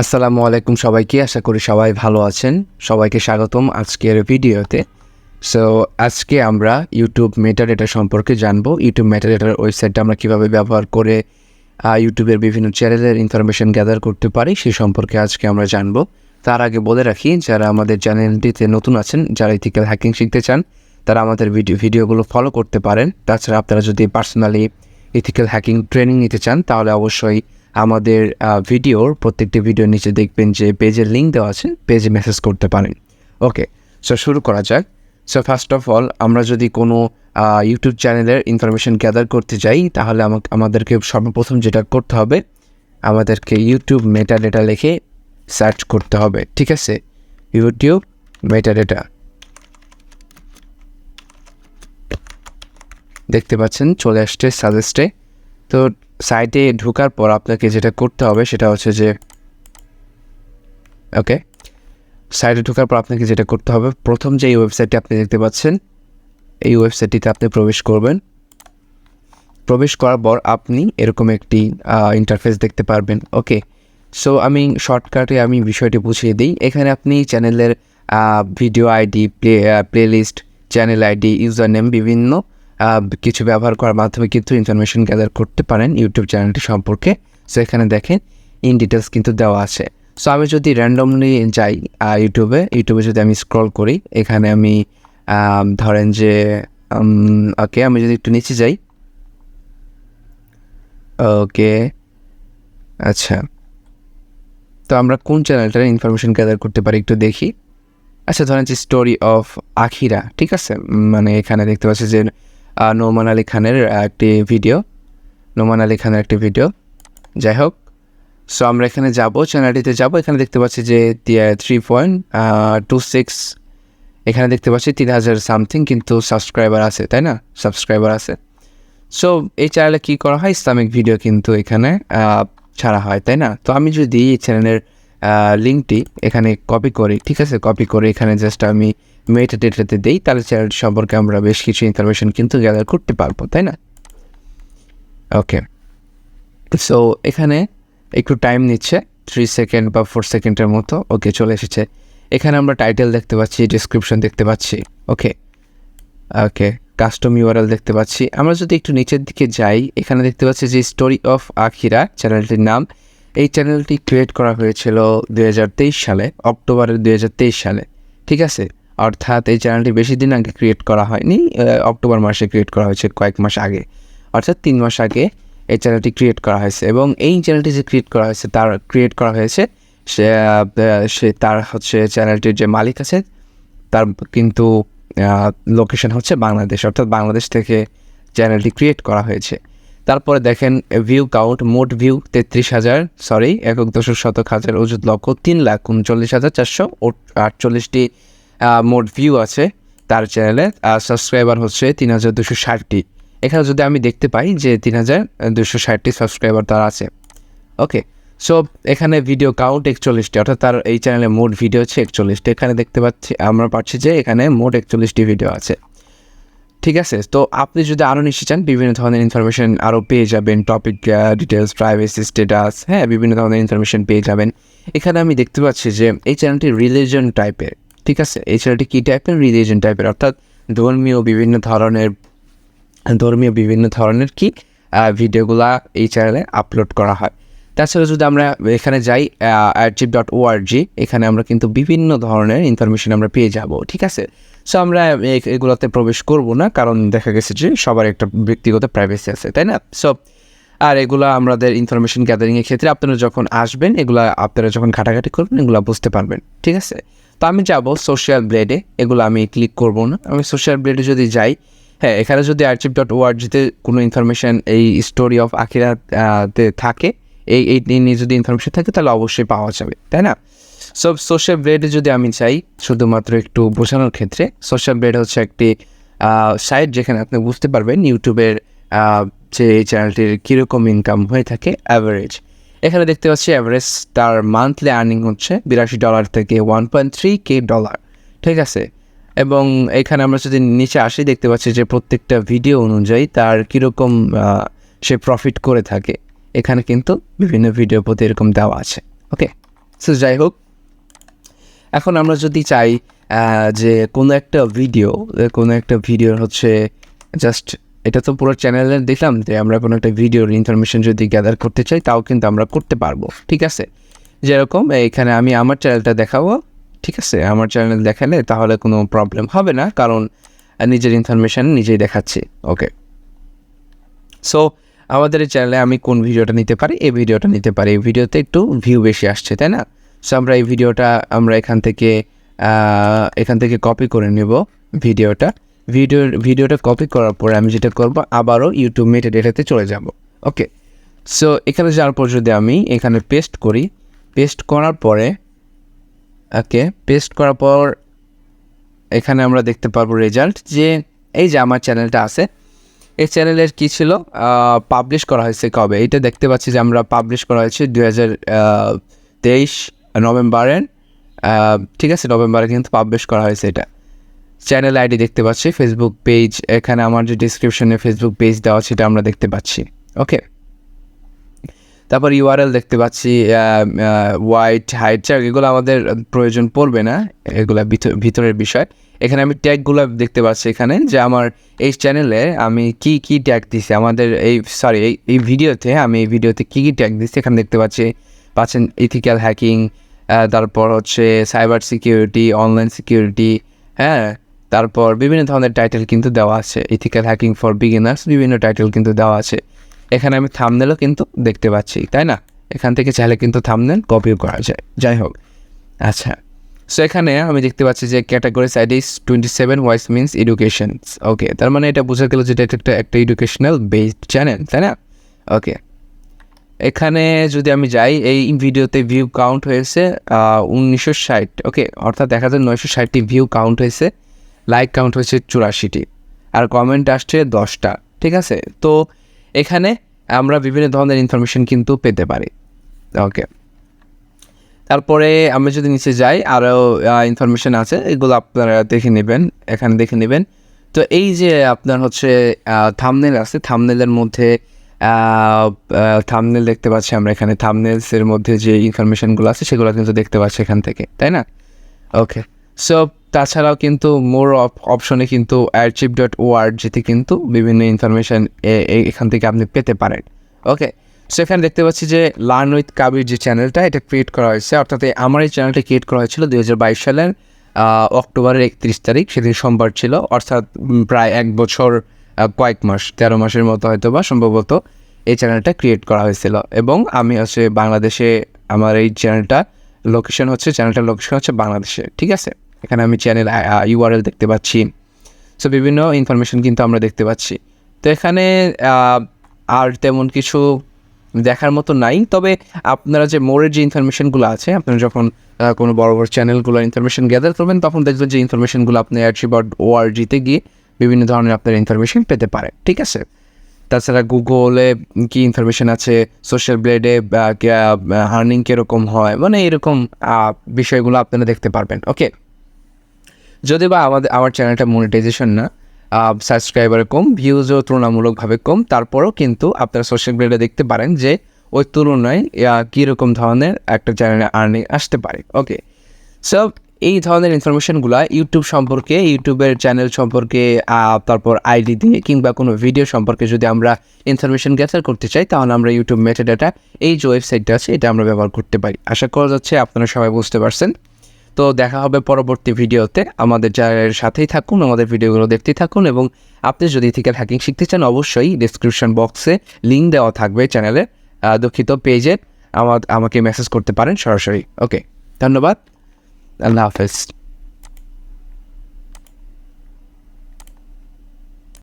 আসসালামু আলাইকুম সবাইকে, আশা করি সবাই ভালো আছেন। সবাইকে স্বাগতম আজকের ভিডিওতে। সো আজকে আমরা ইউটিউব মেটাডেটা সম্পর্কে জানবো। ইউটিউব মেটাডেটার ওয়েবসাইটটা আমরা কীভাবে ব্যবহার করে ইউটিউবের বিভিন্ন চ্যানেলের ইনফরমেশন গ্যাদার করতে পারি সে সম্পর্কে আজকে আমরা জানবো। তার আগে বলে রাখি, যারা আমাদের চ্যানেলটিতে নতুন আছেন, যারা ইথিক্যাল হ্যাকিং শিখতে চান, তারা আমাদের ভিডিওগুলো ফলো করতে পারেন। তাছাড়া আপনারা যদি পার্সোনালি ইথিক্যাল হ্যাকিং ট্রেনিং নিতে চান, তাহলে অবশ্যই আমাদের ভিডিওর প্রত্যেকটি ভিডিওর নিচে দেখবেন যে পেজের লিঙ্ক দেওয়া আছে, পেজে মেসেজ করতে পারেন। ওকে, সো শুরু করা যাক। সো ফার্স্ট অফ অল, আমরা যদি কোনো ইউটিউব চ্যানেলের ইনফরমেশন গ্যাদার করতে যাই, তাহলে আমাদেরকে সর্বপ্রথম যেটা করতে হবে, আমাদেরকে ইউটিউব মেটাডেটা লিখে সার্চ করতে হবে। ঠিক আছে, ইউটিউব মেটাডেটা দেখতে পাচ্ছেন চলে আসছে সাজেস্টে। তো সাইটে ঢোকার পর আপনাকে যেটা করতে হবে সেটা হচ্ছে যে সাইটে ঢোকার পর আপনাকে যেটা করতে হবে, প্রথম যে ওয়েবসাইটটি আপনি দেখতে পাচ্ছেন, এই ওয়েবসাইটটিতে আপনি প্রবেশ করবেন। প্রবেশ করার পর আপনি এরকম একটি ইন্টারফেস দেখতে পারবেন। ওকে, সো আমি শর্টকাটে বিষয়টি বুঝিয়ে দিই। এখানে আপনি চ্যানেলের video ID, playlist, channel ID, user name, বিভিন্ন কিছু ব্যবহার করার মাধ্যমে কিন্তু ইনফরমেশন গ্যাদার করতে পারেন ইউটিউব চ্যানেলটি সম্পর্কে। সো এখানে দেখেন ইন ডিটেলস কিন্তু দেওয়া আছে। সো আমি যদি র্যান্ডমলি যাই ইউটিউবে যদি আমি স্ক্রল করি, এখানে আমি ধরেন যে আমি যদি একটু নিচে যাই, ওকে আচ্ছা, তো আমরা কোন চ্যানেলটার ইনফরমেশন গ্যাদার করতে পারি একটু দেখি। আচ্ছা, ধরেন যে স্টোরি অফ আখিরা, ঠিক আছে, মানে এখানে দেখতে পাচ্ছি যে নোমান আলী খানের একটি ভিডিও, যাই হোক। সো আমরা এখানে যাব, চ্যানেলটিতে যাব। এখানে দেখতে পাচ্ছি যে 3.26, এখানে দেখতে পাচ্ছি 3000 সামথিং কিন্তু সাবস্ক্রাইবার আছে, তাই না? সাবস্ক্রাইবার আছে। সো এই চ্যানেলে কী করা হয়, ইসলামিক ভিডিও কিন্তু এখানে ছাড়া হয়, তাই না? তো আমি যদি এই চ্যানেলের লিঙ্কটি এখানে কপি করি, ঠিক আছে, কপি করে এখানে জাস্ট আমি মেটাডেটাতে দিই, তাহলে চ্যানেলটি সম্পর্কে আমরা বেশ কিছু ইনফরমেশন কিন্তু গ্যাদার করতে পারবো, তাই না? ওকে, সো এখানে একটু টাইম নিচ্ছে, 3 সেকেন্ড বা 4 সেকেন্ডের মতো। ওকে, চলে এসেছে। এখানে আমরা টাইটেল দেখতে পাচ্ছি, ডিসক্রিপশন দেখতে পাচ্ছি। ওকে, কাস্টম ইউআরএল দেখতে পাচ্ছি। আমরা যদি একটু নিচের দিকে যাই, এখানে দেখতে পাচ্ছি যে স্টোরি অফ আখিরা চ্যানেলটির নাম। এই চ্যানেলটি ক্রিয়েট করা হয়েছিল 2023 সালে, অক্টোবরের 2023 সালে, ঠিক আছে। অর্থাৎ এই চ্যানেলটি বেশি দিন আগে ক্রিয়েট করা হয়নি, অক্টোবর মাসে ক্রিয়েট করা হয়েছে, কয়েক মাস আগে, অর্থাৎ 3 মাস আগে এই চ্যানেলটি ক্রিয়েট করা হয়েছে। এবং এই চ্যানেলটি যে ক্রিয়েট করা হয়েছে তার হচ্ছে চ্যানেলটির যে মালিক আছে, তার কিন্তু লোকেশন হচ্ছে বাংলাদেশ, অর্থাৎ বাংলাদেশ থেকে চ্যানেলটি ক্রিয়েট করা হয়েছে। তারপরে দেখেন ভিউ কাউন্ট, মোট ভিউ 33,000, একক দশক শতক হাজার অযুত লক্ষ 3,39,448টি মোট ভিউ আছে তার চ্যানেলে। সাবস্ক্রাইবার হচ্ছে 3,260টি। এখানে যদি আমি দেখতে পাই যে 3,260টি সাবস্ক্রাইবার তার আছে। ওকে, সো এখানে ভিডিও কাউন্ট 41টি, অর্থাৎ তার এই চ্যানেলে মোট ভিডিও হচ্ছে 41টি। এখানে দেখতে পাচ্ছি যে এখানে মোট 41টি ভিডিও আছে, ঠিক আছে। তো আপনি যদি আরও নিশ্চিত চান, বিভিন্ন ধরনের ইনফরমেশন আরও পেয়ে যাবেন, টপিক ডিটেলস, প্রাইভেসি স্ট্যাটাস, বিভিন্ন ধরনের ইনফরমেশন পেয়ে যাবেন। এখানে আমি দেখতে পাচ্ছি যে এই চ্যানেলটি রিলিজন টাইপের, ঠিক আছে। এই চ্যানেলটি কী টাইপের? রিলিজন টাইপের, অর্থাৎ ধর্মীয় বিভিন্ন ধরনের কি ভিডিওগুলা এই চ্যানেলে আপলোড করা হয়। তাছাড়া যদি আমরা এখানে যাই archive.org, এখানে আমরা কিন্তু বিভিন্ন ধরনের ইনফরমেশন আমরা পেয়ে যাব, ঠিক আছে। সো আমরা এগুলোতে প্রবেশ করব না, কারণ দেখা গেছে যে সবার একটা ব্যক্তিগত প্রাইভেসি আছে, তাই না? সো আর এগুলো আমাদের ইনফরমেশন গ্যাদারিংয়ের ক্ষেত্রে আপনারা যখন আসবেন, আপনারা যখন ঘাটাঘাটি করবেন, এগুলো বুঝতে পারবেন, ঠিক আছে। তো আমি যাব সোশ্যাল ব্লেডে, এগুলো আমি ক্লিক করব না। আমি সোশ্যাল ব্লেডে যদি যাই, এখানে যদি archive.org-তে কোনো ইনফরমেশান এই স্টোরি অফ আখিরাতে থাকে, এই নিয়ে যদি ইনফরমেশান থাকে, তাহলে অবশ্যই পাওয়া যাবে, তাই না? সো সোশ্যাল ব্লেডে যদি আমি চাই, শুধুমাত্র একটু বোঝানোর ক্ষেত্রে, সোশ্যাল ব্লেড হচ্ছে একটি সাইট যেখানে আপনি বুঝতে পারবেন ইউটিউবের যে এই চ্যানেলটির কীরকম ইনকাম হয়ে থাকে অ্যাভারেজ। এখানে দেখতে পাচ্ছি অ্যাভারেজ তার মান্থলি আর্নিং হচ্ছে $82 থেকে $1.3K, ঠিক আছে। এবং এখানে আমরা যদি নিচে আসি, দেখতে পাচ্ছি যে প্রত্যেকটা ভিডিও অনুযায়ী তার কীরকম সে প্রফিট করে থাকে। এখানে কিন্তু বিভিন্ন ভিডিও প্রতি এরকম দেওয়া আছে। ওকে, সো যাই হোক, এখন আমরা যদি চাই যে কোনো একটা ভিডিওর হচ্ছে জাস্ট, এটা তো পুরো চ্যানেলের দেখলাম, যে আমরা কোনো একটা ভিডিওর ইনফরমেশন যদি গ্যাদার করতে চাই তাও কিন্তু আমরা করতে পারবো, ঠিক আছে। যেরকম এখানে আমি আমার চ্যানেলটা দেখাবো, ঠিক আছে, আমার চ্যানেল দেখালে তাহলে কোনো প্রবলেম হবে না, কারণ নিজের ইনফরমেশান নিজেই দেখাচ্ছি। ওকে, সো আমাদের এই চ্যানেলে আমি কোন ভিডিওটা নিতে পারি, এই ভিডিওটা নিতে পারি। এই ভিডিওতে একটু ভিউ বেশি আসছে, তাই না? সো আমরা এই ভিডিওটা এখান থেকে কপি করে নেব। ভিডিওটা কপি করার পরে আমি যেটা করব, আবারও ইউটিউব মেটাডেটাতে চলে যাব। ওকে, সো এখানে যাওয়ার পর যদি আমি এখানে পেস্ট করি, পেস্ট করার পর এখানে আমরা দেখতে পারবো রেজাল্ট, যে এই যে আমার চ্যানেলটা আছে, এই চ্যানেলের কী ছিল, পাবলিশ করা হয়েছে কবে, এটা দেখতে পাচ্ছি যে আমরা পাবলিশ করা হয়েছে 2023 নভেম্বরের, ঠিক আছে, নভেম্বরে কিন্তু পাবলিশ করা হয়েছে। এটা চ্যানেল আইডি দেখতে পাচ্ছি, ফেসবুক পেজ, এখানে আমার যে ডিসক্রিপশনে ফেসবুক পেজ দেওয়া সেটা আমরা দেখতে পাচ্ছি। ওকে, তারপর ইউআরএল দেখতে পাচ্ছি, হোয়াইট হাইট, এগুলো আমাদের প্রয়োজন পড়বে না, এগুলো ভিতরের বিষয়। এখানে আমি ট্যাগগুলো দেখতে পাচ্ছি এখানে, যে আমার এই চ্যানেলে আমি কি ট্যাগ দিছি, আমাদের এই ভিডিওতে আমি এই ভিডিওতে কী ট্যাগ দিচ্ছি এখানে দেখতে পাচ্ছেন ইথিক্যাল হ্যাকিং, তারপর হচ্ছে সাইবার সিকিউরিটি, অনলাইন সিকিউরিটি, হ্যাঁ, তারপর বিভিন্ন ধরনের টাইটেল কিন্তু দেওয়া আছে, ইথিক্যাল হ্যাকিং ফর বিগিনার্স, বিভিন্ন টাইটেল কিন্তু দেওয়া আছে। এখানে আমি থাম্বনেলও কিন্তু দেখতে পাচ্ছি, তাই না? এখান থেকে চাইলে কিন্তু থাম্বনেল কপিও করা যায়। যাই হোক, আচ্ছা, সো এখানে আমি দেখতে পাচ্ছি যে category side is 27 voice means education. Okay, তার মানে এটা বোঝা গেল যে এটা একটা এডুকেশনাল বেসড চ্যানেল, তাই না? ওকে, এখানে যদি আমি যাই, এই ভিডিওতে ভিউ কাউন্ট হয়েছে 1960, ওকে, অর্থাৎ 1960টি ভিউ কাউন্ট হয়েছে, লাইক কাউন্ট হয়েছে 84টি, আর কমেন্ট আসছে 10টা, ঠিক আছে। তো এখানে আমরা বিভিন্ন ধরনের ইনফরমেশন কিন্তু পেতে পারি। ওকে, তারপরে আমি যদি নিচে যাই, আরও ইনফরমেশন আছে, এগুলো আপনারা দেখে নেবেন, এখানে দেখে নেবেন। তো এই যে আপনার হচ্ছে থাম্বনেল আছে, থাম্বনেলের মধ্যে থাম্বনেল দেখতে পাচ্ছি আমরা এখানে, থাম্বনেলসের মধ্যে যে ইনফরমেশনগুলো আছে সেগুলো কিন্তু দেখতে পাচ্ছি এখান থেকে, তাই না? ওকে, সো তাছাড়াও কিন্তু মোর অপশনে কিন্তু archive.org কিন্তু বিভিন্ন ইনফরমেশান এখান থেকে আপনি পেতে পারেন। ওকে, সো এখানে দেখতে পাচ্ছি যে লার্ন উইথ কাবির যে চ্যানেলটা, এটা ক্রিয়েট করা হয়েছে, অর্থাৎ আমার এই চ্যানেলটা ক্রিয়েট করা হয়েছিল 2022 সালের অক্টোবরের 31 তারিখ, সেদিন সোমবার ছিল, অর্থাৎ প্রায় 1 বছর কয়েক মাস, 13 মাসের মতো হয়তো বা সম্ভবত এই চ্যানেলটা ক্রিয়েট করা হয়েছিল। এবং আমি হচ্ছে বাংলাদেশে, আমার এই চ্যানেলটার লোকেশন হচ্ছে বাংলাদেশে, ঠিক আছে। এখানে আমি চ্যানেল ইউআরএল দেখতে পাচ্ছি, সো বিভিন্ন ইনফরমেশন কিন্তু আমরা দেখতে পাচ্ছি। তো এখানে আর তেমন কিছু দেখার মতো নাই, তবে আপনারা যে মোরের যে ইনফরমেশনগুলো আছে, আপনারা যখন কোনো বড় বড় চ্যানেলগুলোর ইনফরমেশন গ্যাদার করবেন, তখন দেখবেন যে ইনফরমেশনগুলো আপনি archive.org-তে গিয়ে বিভিন্ন ধরনের আপনার ইনফরমেশন পেতে পারেন, ঠিক আছে। তাছাড়া গুগলে কী ইনফরমেশন আছে, সোশ্যাল ব্লেডে আর্নিং কীরকম হয়, মানে এরকম বিষয়গুলো আপনারা দেখতে পারবেন। ওকে, যদি বা আমার চ্যানেলটা মনিটাইজেশন না, সাবস্ক্রাইবার কম, ভিউজও তুলনামূলকভাবে কম, তারপরেও কিন্তু আপনারা সোশ্যাল মিডিয়া দেখতে পারেন যে ওই তুলনায় কীরকম ধরনের একটা চ্যানেলে আর্নিং আসতে পারে। ওকে, সো এই ধরনের ইনফরমেশনগুলো ইউটিউবের চ্যানেল সম্পর্কে, তারপর আইডি দিয়ে কিংবা কোনো ভিডিও সম্পর্কে যদি আমরা ইনফরমেশন গ্যাদার করতে চাই, তাহলে আমরা ইউটিউব মেটাডাটা, এই যে ওয়েবসাইটটা আছে, এটা আমরা ব্যবহার করতে পারি। আশা করা যাচ্ছে আপনারা সবাই বুঝতে পারছেন। তো দেখা হবে পরবর্তী ভিডিওতে, আমাদের চ্যানেলের সাথেই থাকুন, আমাদের ভিডিওগুলো দেখতেই থাকুন, এবং আপনি যদি ইথিক্যাল হ্যাকিং শিখতে চান, অবশ্যই ডেসক্রিপশন বক্সে লিঙ্ক দেওয়া থাকবে চ্যানেলের দুঃখিত পেজে, আমাকে মেসেজ করতে পারেন সরাসরি। ওকে, ধন্যবাদ, আল্লাহ হাফেজ।